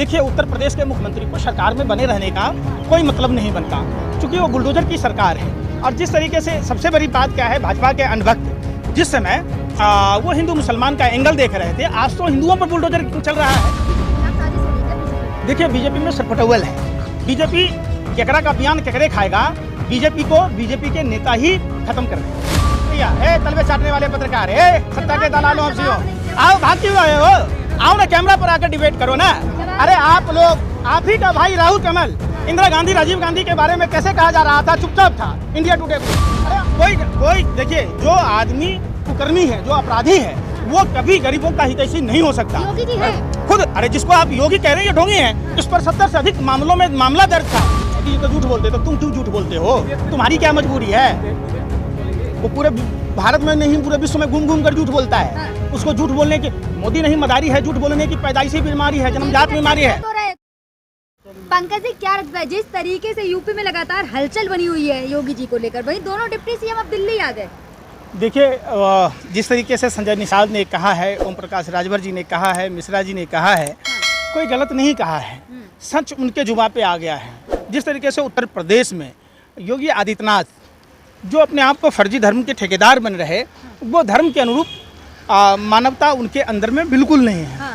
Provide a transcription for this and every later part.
देखिए, उत्तर प्रदेश के मुख्यमंत्री को सरकार में बने रहने का कोई मतलब नहीं बनता, क्योंकि वो बुलडोजर की सरकार है। और जिस तरीके से सबसे बड़ी बात क्या है, भाजपा के अनभक्त जिस समय वो हिंदू मुसलमान का एंगल देख रहे थे, आज तो हिंदुओं पर बुलडोजर चल रहा है। देखिए, बीजेपी में सरपटौल है। बीजेपी केकरा का बयान केकरे खाएगा, बीजेपी के नेता ही खत्म कर रहे हैं। तलवे चाटने वाले पत्रकार, सत्ता के दलालों, आओ, भाग क्यों आए हो? आओ ना, कैमरा पर आकर डिबेट करो ना। अरे आप लोग, आप ही का भाई राहुल कमल इंदिरा गांधी, राजीव गांधी के बारे में कैसे कहा जा रहा था, चुपचाप था इंडिया टुडे को। कोई देखिए, जो आदमी कुकर्मी है, जो अपराधी है, वो कभी गरीबों का हितैषी नहीं हो सकता। योगी जी है खुद, अरे जिसको आप योगी कह रहे हैं, ये ढोंगी है। इस पर 70 से अधिक मामलों में मामला दर्ज था। ये तो झूठ बोलते, तो तुम क्यों झूठ बोलते हो? तुम्हारी क्या मजबूरी है? वो पूरे भारत में नहीं, पूरे विश्व में घूम घूम कर झूठ बोलता है। उसको झूठ बोलने की, मोदी नहीं, मदारी है, झूठ बोलने की पैदाइशी बीमारी है, जन्मजात बीमारी है। पंकज जी, क्या लगता है जिस तरीके से यूपी में लगातार हलचल बनी हुई है योगी जी को लेकर, वही दोनों डिप्टी सीएम अब दिल्ली आ गए। देखिए, जिस तरीके से संजय निषाद ने कहा है, ओम प्रकाश राजभर जी ने कहा है, मिश्रा जी ने कहा है, कोई गलत नहीं कहा है, सच उनके जुबान पे आ गया है। जिस तरीके से उत्तर प्रदेश में योगी आदित्यनाथ जो अपने आप को फर्जी धर्म के ठेकेदार बन रहे, वो धर्म के अनुरूप मानवता उनके अंदर में बिल्कुल नहीं है।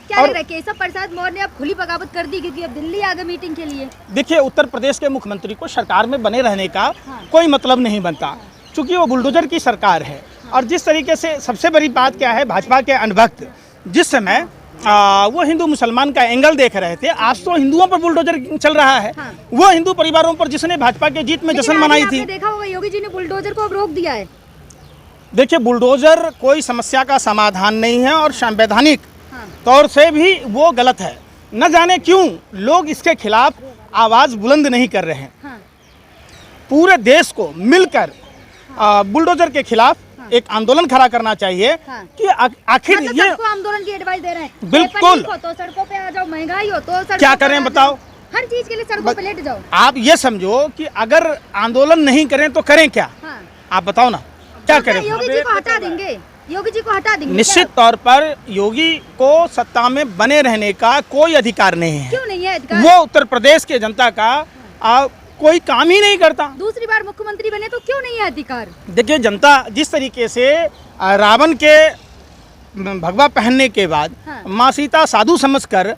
क्या लग रहा है, केशव प्रसाद मौर्य ने अब खुली बगावत कर दी क्योंकि अब दिल्ली आ गए मीटिंग के लिए? देखिए, उत्तर प्रदेश के मुख्यमंत्री को सरकार में बने रहने का कोई मतलब नहीं बनता, क्योंकि वो बुलडोजर की सरकार है। और जिस तरीके से सबसे बड़ी बात क्या है, भाजपा के अनभक्त जिस समय वो हिंदू मुसलमान का एंगल देख रहे थे, आज तो हिंदुओं पर बुलडोजर चल रहा है। वो हिंदू परिवारों पर जिसने भाजपा के जीत में जश्न मनाई थी। देखा होगा योगी जी ने बुलडोजर को अब रोक दिया है। देखिए, बुलडोजर कोई समस्या का समाधान नहीं है, और संवैधानिक तौर से भी वो गलत है। न जाने क्यों लोग इसके खिलाफ आवाज बुलंद नहीं कर रहे हैं। पूरे देश को मिलकर बुलडोजर के खिलाफ एक आंदोलन खड़ा करना चाहिए कि आखिर ये आंदोलन की एडवाइस दे रहे हैं। बिल्कुल, तो सड़कों पे आ जाओ, महंगाई हो तो क्या करें बताओ, हर चीज के लिए सड़कों पे लेट जाओ। आप ये समझो कि अगर आंदोलन नहीं करें तो करें क्या? आप बताओ ना, क्या करें? योगी जी को हटा देंगे, योगी जी को हटा देंगे। निश्चित तौर पर योगी को सत्ता में बने रहने का कोई अधिकार नहीं है। क्यों नहीं है अधिकार? वो उत्तर प्रदेश के जनता का कोई काम ही नहीं करता। दूसरी बार मुख्यमंत्री बने तो क्यों नहीं है अधिकार? देखिए, जनता जिस तरीके से रावण के भगवा पहनने के बाद माँ सीता साधु समझकर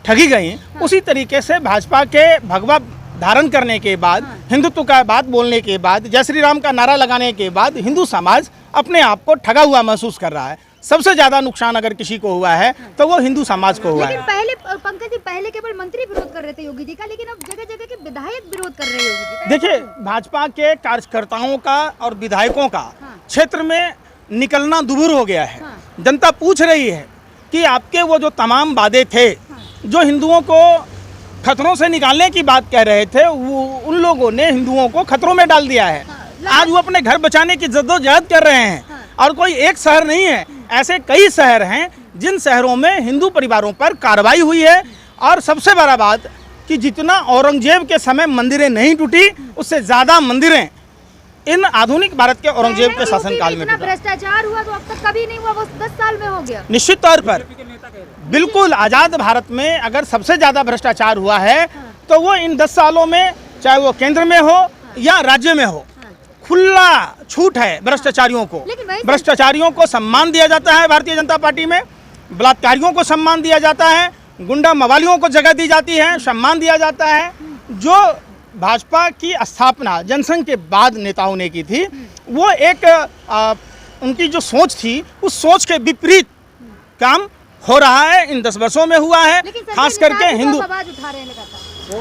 ठगी गई, उसी तरीके से भाजपा के भगवा धारण करने के बाद, हिंदुत्व का बात बोलने के बाद, जय श्री राम का नारा लगाने के बाद हिंदू समाज अपने आप को ठगा हुआ महसूस कर रहा है। सबसे ज्यादा नुकसान अगर किसी को हुआ है तो वो हिंदू समाज को हुआ है। पहले पंकज जी, पहले केवल मंत्री विरोध कर रहे थे योगी जी का, लेकिन अब जगह जगह के विधायक विरोध कर रहे हैं योगी जी का। देखिए, भाजपा के कार्यकर्ताओं का और विधायकों का क्षेत्र में निकलना दूभर हो गया है। जनता पूछ रही है कि आपके वो जो तमाम वादे थे, जो हिंदुओं को खतरों से निकालने की बात कह रहे थे, वो उन लोगों ने हिंदुओं को खतरों में डाल दिया है। आज वो अपने घर बचाने की जद्दोजहद कर रहे हैं। और कोई एक शहर नहीं है, ऐसे कई शहर हैं जिन शहरों में हिंदू परिवारों पर कार्रवाई हुई है। और सबसे बड़ा बात कि जितना औरंगजेब के समय मंदिरें नहीं टूटी, उससे ज़्यादा मंदिरें इन आधुनिक भारत के औरंगजेब के शासनकाल में टूटा। भ्रष्टाचार हुआ तो अब तक कभी नहीं हुआ, वो 10 साल में हो गया। निश्चित तौर पर बिल्कुल, आज़ाद भारत में अगर सबसे ज़्यादा भ्रष्टाचार हुआ है तो वो इन 10 सालों में, चाहे वो केंद्र में हो या राज्य में हो, खुला छूट है भ्रष्टाचारियों को। भ्रष्टाचारियों को सम्मान दिया जाता है भारतीय जनता पार्टी में, बलात्कारियों को सम्मान दिया जाता है, गुंडा मवालियों को जगह दी जाती है, सम्मान दिया जाता है। जो भाजपा की स्थापना जनसंघ के बाद नेताओं ने की थी, वो एक उनकी जो सोच थी, उस सोच के विपरीत काम हो रहा है, इन 10 वर्षों में हुआ है। खास करके हिंदू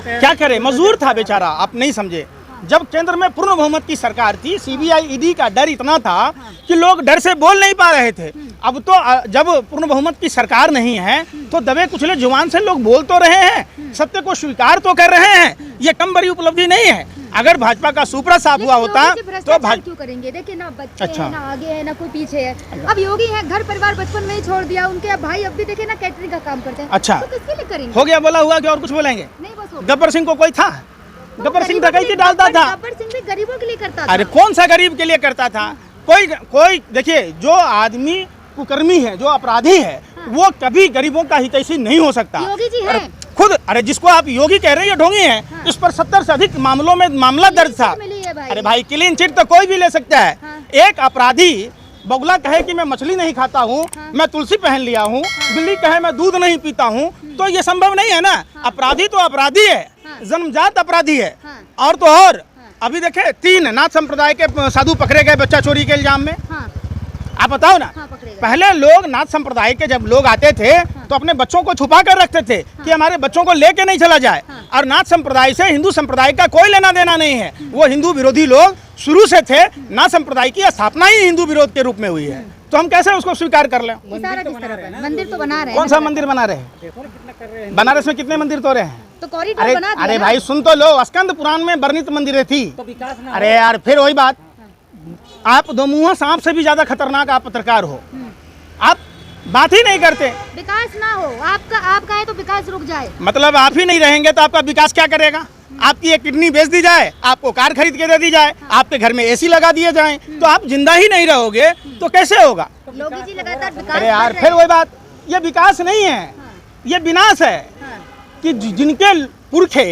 क्या करे, मजदूर था बेचारा, आप नहीं समझे। जब केंद्र में पूर्ण बहुमत की सरकार थी, सीबीआई ईडी का डर इतना था कि लोग डर से बोल नहीं पा रहे थे। अब तो जब पूर्ण बहुमत की सरकार नहीं है तो दबे कुचले जुबान से लोग बोल तो रहे हैं, सत्य को स्वीकार तो कर रहे हैं। ये कम बड़ी उपलब्धि नहीं है। अगर भाजपा का सुपरा साफ हुआ होता तो क्यों करेंगे? देखिए ना, बच्चे हैं, ना आगे है, ना कोई पीछे है। अब योगी है, घर परिवार बचपन में ही छोड़ दिया। उनके अब भाई अब भी देखे ना कैटरिंग का काम करते हैं। अच्छा, तो किसके लिए करेंगे? हो गया, बोला हुआ कि और कुछ बोलेंगे? नहीं, बस गब्बर सिंह को कोई था? गब्बर सिंह डकैती डालता था। गब्बर सिंह भी गरीबों के लिए करता था। अरे कौन सा गरीब के लिए करता था? कोई देखिए, जो आदमी कुकर्मी है, जो अपराधी है, वो कभी गरीबों का हितैषी नहीं हो सकता। योगी जी हैं। खुद अरे जिसको आप योगी कह रहे हैं ये ढोंगी हैं। इस पर 70 से अधिक मामलों में मामला दर्ज था। अरे भाई क्लीन चिट तो कोई भी ले सकता है। एक अपराधी बगुला कहे कि मैं मछली नहीं खाता हूँ, मैं तुलसी पहन लिया हूँ, बिल्ली कहे मैं दूध नहीं पीता हूँ, तो ये संभव नहीं है ना। अपराधी तो अपराधी है, जन्मजात अपराधी है। और तो और अभी देखे 3 नाथ संप्रदाय के साधु पकड़े गए बच्चा चोरी के इल्जाम में। आप बताओ ना, पहले लोग नाथ संप्रदाय के जब लोग आते थे तो अपने बच्चों को छुपा कर रखते थे कि हमारे बच्चों को लेके नहीं चला जाए। और नाथ संप्रदाय से हिंदू संप्रदाय का कोई लेना देना नहीं है। वो हिंदू विरोधी लोग शुरू से थे। नाथ संप्रदाय की स्थापना ही हिंदू विरोध के रूप में हुई है, तो हम कैसे उसको स्वीकार कर लें। मंदिर तो बना रहे हैं। कौन सा मंदिर बना रहे हैं? बनारस में कितने मंदिर तोड़े हैं? तो कॉरिडोर बना दिया। अरे भाई सुन तो लो, स्कंद पुराण में वर्णित मंदिरें थी। अरे यार फिर वही बात, आप दो मुंहा सांप से भी ज्यादा खतरनाक आप पत्रकार हो। आप बात ही नहीं करते। विकास ना हो आपका है तो विकास रुक जाए। मतलब आप ही नहीं रहेंगे तो आपका विकास क्या करेगा? आपकी एक किडनी बेच दी जाए, आपको कार खरीद के दे दी जाए, आपके घर में एसी लगा दिए जाए, तो आप जिंदा ही नहीं रहोगे तो कैसे होगा? योगी जी लगातार विकास। अरे यार फिर वही बात, ये विकास नहीं है, ये विनाश है। कि जिनके पुरखे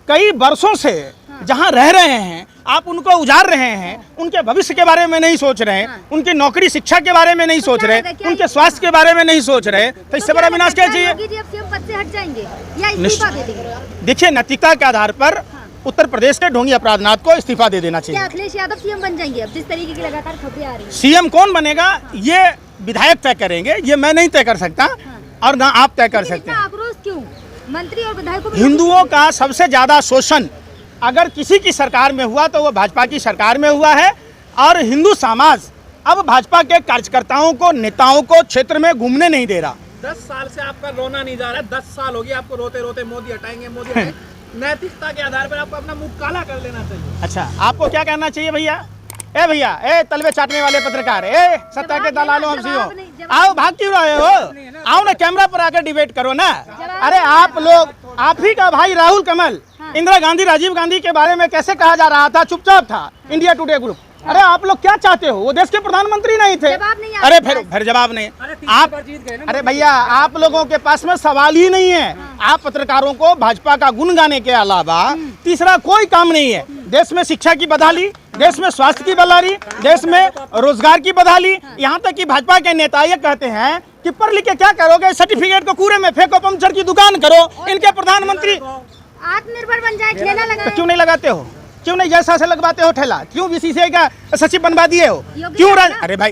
कई वर्षों से जहाँ रह रहे हैं आप उनको उजाड़ रहे हैं, उनके भविष्य के बारे में नहीं सोच रहे हैं, उनकी नौकरी शिक्षा के बारे में नहीं सोच रहे, उनके स्वास्थ्य के बारे में नहीं सोच रहे, तो इससे बड़ा विनाश क्या चाहिए? योगी जी अब सीएम पद से हट जाएंगे या इस्तीफा दे देंगे? देखिए नैतिकता के आधार पर उत्तर प्रदेश के ढोंगी अपराधनाथ को इस्तीफा दे देना चाहिए। क्या अखिलेश यादव सीएम बन जाएंगे अब जिस तरीके की लगातार खबरें आ रही हैं? सीएम कौन बनेगा ये विधायक तय करेंगे, ये मैं नहीं तय कर सकता और ना आप तय कर सकते हैं। आक्रोश क्यों? मंत्री और विधायकों हिंदुओं का सबसे ज्यादा शोषण अगर किसी की सरकार में हुआ तो वो भाजपा की सरकार में हुआ है। और हिंदू समाज अब भाजपा के कार्यकर्ताओं को, नेताओं को क्षेत्र में घूमने नहीं दे रहा। 10 साल से आपका रोना नहीं जा रहा है। 10 साल हो गए आपको रोते रोते, मोदी हटाएंगे मोदी हटाएंगे। नैतिकता के आधार पर आपको अपना मुंह काला कर लेना चाहिए। अच्छा आपको क्या कहना चाहिए भैया? ए भैया, ए तलवे चाटने वाले पत्रकार, ए सत्ता के दलालों हमसी हो, आओ भाग क्यों रहे हो? आओ ना कैमरा पर आकर डिबेट करो ना। अरे आप लोग, आप ही का भाई राहुल कमल इंदिरा गांधी, राजीव गांधी के बारे में कैसे कहा जा रहा था, चुपचाप था इंडिया टुडे ग्रुप। अरे आप लोग क्या चाहते हो? वो देश के प्रधानमंत्री नहीं थे। अरे फिर जवाब नहीं आप। अरे भैया आप लोगों के पास में सवाल ही नहीं है। आप पत्रकारों को भाजपा का गुण गाने के अलावा तीसरा कोई काम नहीं है। देश में शिक्षा की बहाली, देश में स्वास्थ्य की बहाली, देश में रोजगार की बहाली, यहाँ तक कि भाजपा के नेता ये कहते हैं कि पढ़ लिख के क्या करोगे, सर्टिफिकेट को कूड़े में फेंको, पंचर की दुकान करो। इनके प्रधानमंत्री आत्मनिर्भर बन जाए, ठेला लगाए। क्यों नहीं लगाते हो? क्यों नहीं जैसा से लगवाते हो ठेला? क्यों बीसीसीआई का सचिव बनवा दिए हो? क्यों? अरे भाई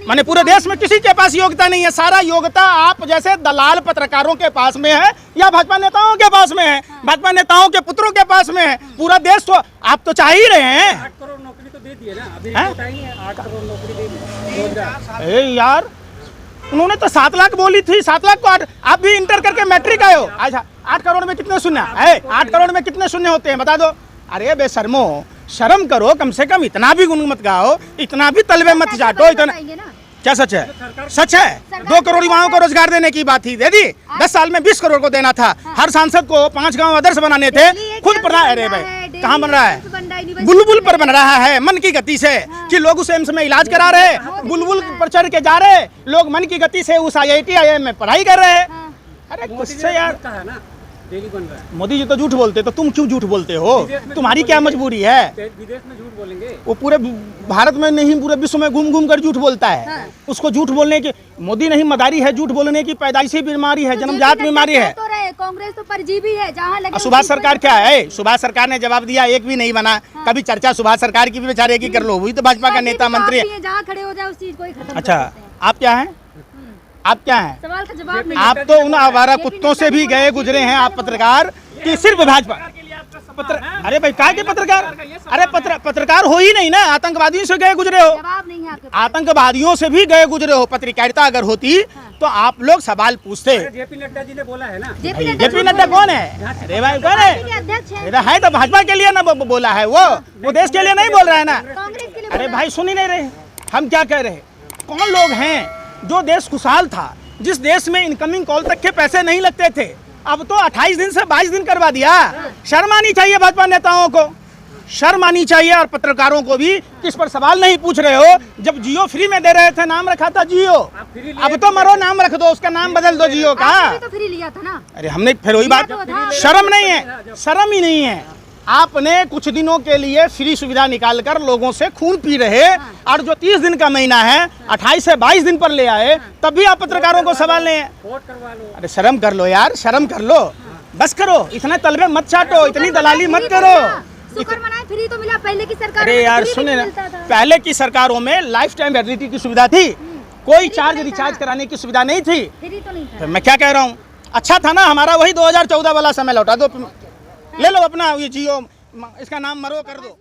मैंने पूरे देश में किसी के पास योग्यता नहीं है। सारा योग्यता आप जैसे दलाल पत्रकारों के पास में है या भाजपा नेताओं के पास में है, भाजपा नेताओं के पुत्रों के पास में है। पूरा देश तो आप तो चाह ही रहे हैं। 8 करोड़ नौकरी तो दे दी है ना अभी, 8 करोड़ नौकरी दे दी। यार उन्होंने तो 7 लाख बोली थी, 7 लाख को आप भी इंटर करके मैट्रिक आए हो। अच्छा 8 करोड़ में कितने शून्य है? 8 करोड़ में कितने शून्य होते हैं बता दो। अरे बेशर्मो, शर्म करो कम से कम, इतना भी गुण मत गाओ, इतना भी तलवे मत चाटो। इतना क्या सच है? सच है 2 करोड़ युवाओं को रोजगार देने की बात थी, दे दी। 10 साल में 20 करोड़ को देना था। हर सांसद को 5 गांव आदर्श बनाने थे, खुद प्रधान। अरे भाई कहाँ बन रहा है? बुलबुल पर बन रहा है, मन की गति से कि लोग उस एम्स में इलाज करा रहे, बुलबुल पर चढ़ के जा रहे लोग, मन की गति से उस IIT IIM में पढ़ाई कर रहे हैं। अरे किससे यार? डेली बन रहा है। मोदी जी तो झूठ बोलते, तो तुम क्यों झूठ बोलते हो? तुम्हारी क्या मजबूरी है? विदेश में झूठ बोलेंगे? वो पूरे भारत में नहीं पूरे विश्व में घूम घूम कर झूठ बोलता है। उसको झूठ बोलने की मोदी नहीं, मदारी है झूठ बोलने की, पैदाइशी बीमारी है, जन्मजात बीमारी है। कांग्रेस तो परजीवी है जहाँ लगे। सुभाष सरकार क्या है? सुभाष सरकार ने जवाब दिया, एक भी नहीं बना। कभी चर्चा सुभाष सरकार की भी बेचारे की कर लो, वही तो भाजपा का नेता मंत्री है। जहाँ खड़े हो जाए उस चीज को ही खत्म। अच्छा आप क्या है? आप क्या हैं? सवाल का जवाब नहीं। आप तो उन आवारा कुत्तों से भी गए गुजरे हैं आप पत्रकार, कि सिर्फ भाजपा अरे भाई क्या के पत्रकार? अरे पत्रकार हो ही नहीं ना, आतंकवादियों से गए गुजरे हो। जवाब नहीं है आपके। आतंकवादियों से भी गए गुजरे हो। पत्रकारिता अगर होती तो आप लोग सवाल पूछते। जेपी नड्डा जी ने बोला है ना। जेपी नड्डा कौन है? अरे भाई कौन है? तो भाजपा के लिए ना बोला है, वो देश के लिए नहीं बोल रहा है ना। अरे भाई सुन ही नहीं रहे हम क्या कह रहे? कौन लोग हैं? जो देश खुशहाल था, जिस देश में इनकमिंग कॉल तक के पैसे नहीं लगते थे, अब तो 28 दिन से 22 दिन करवा दिया। शर्म आनी चाहिए भाजपा नेताओं को। शर्म आनी चाहिए और पत्रकारों को भी किस पर सवाल नहीं पूछ रहे हो। जब जियो फ्री में दे रहे थे, नाम रखा था जियो, अब तो मरो नाम रख दो, उसका नाम बदल दो जियो का। आपने भी तो फ्री लिया था ना। अरे हमने फिर वही बात, लिया तो था। शर्म नहीं है, शर्म ही नहीं है। आपने कुछ दिनों के लिए फ्री सुविधा निकालकर लोगों से खून पी रहे, और जो 30 दिन का महीना है 28 से 22 दिन पर ले आए, तब भी आप पत्रकारों को सवाल नहीं है। अरे शर्म कर लो यार, शर्म कर लो, बस करो, इतने तलबे मत चाटो, इतनी दलाली मत करो। शुक्र मनाए फ्री तो मिला, पहले की सरकार अरे यार सुने ना, पहले की सरकारों में लाइफ टाइम वैलिडिटी की सुविधा थी, कोई चार्ज रिचार्ज कराने की सुविधा नहीं थी। फ्री तो नहीं था। तो मैं क्या कह रहा हूँ, अच्छा था ना हमारा वही 2014 वाला समय लौटा दो, ले लो अपना ये जियो, इसका नाम मरो कर दो।